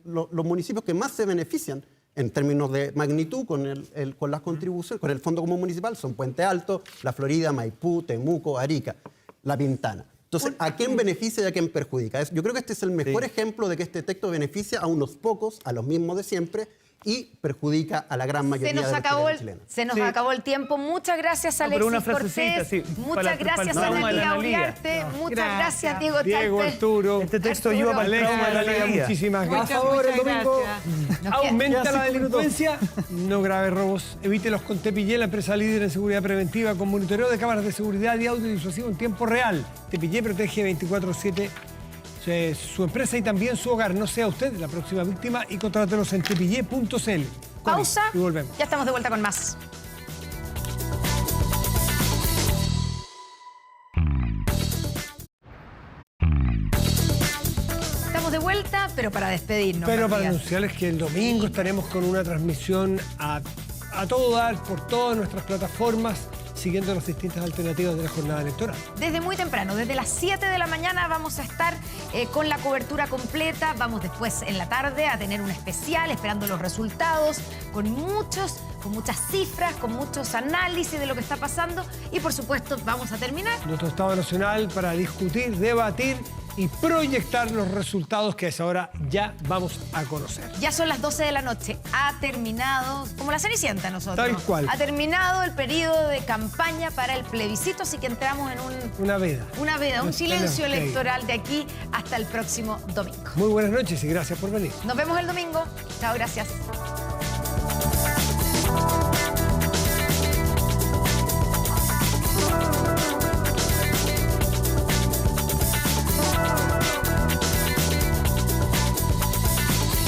los municipios que más se benefician en términos de magnitud con las contribuciones, con el Fondo Común Municipal, son Puente Alto, La Florida, Maipú, Temuco, Arica, La Pintana. Entonces, ¿a quién beneficia y a quién perjudica? Yo creo que este es el mejor ejemplo de que este texto beneficia a unos pocos, a los mismos de siempre, y perjudica a la gran mayoría Se nos de los acabó chilenos y chilenas. se nos acabó el tiempo. Muchas gracias, No, pero Alexis una frasecita, Cortés. sí, Muchas para el gracias, trauma Ana de la Liga Liga. Uriarte. Muchas Gracias. gracias, Diego Diego, Chalpe. Arturo. Este texto ayuda para el Aleja, trauma de la Analia, Liga. muchísimas A gracias. favor, el Muchas domingo. gracias. Aumenta Quedan la 5 minutos. delincuencia, no grave robos. Evítelos con Tepillé, la empresa líder en seguridad preventiva, con monitoreo de cámaras de seguridad y audio disuasivo en tiempo real. Tepillé protege 24/7 su empresa y también su hogar. No sea usted la próxima víctima y contrátenos en tepillé.cl. Pausa. Y volvemos. Ya estamos de vuelta con más. Estamos de vuelta, pero para despedirnos. Pero para Matías. anunciarles que el domingo estaremos con una transmisión a todo dar por todas nuestras plataformas, siguiendo las distintas alternativas de la jornada electoral. Desde muy temprano, desde las 7 de la mañana vamos a estar con la cobertura completa. Vamos después en la tarde a tener un especial esperando los resultados, con muchas cifras, con muchos análisis de lo que está pasando. Y por supuesto vamos a terminar Nuestro Estado Nacional para discutir, debatir y proyectar los resultados que a esa hora ya vamos a conocer. Ya son las 12 de la noche. Ha terminado, como la Cenicienta nosotros. Tal cual. Ha terminado el periodo de campaña para el plebiscito, así que entramos en Una veda. un Nos silencio tenemos que ir. electoral de aquí hasta el próximo domingo. Muy buenas noches y gracias por venir. Nos vemos el domingo. Chao, gracias.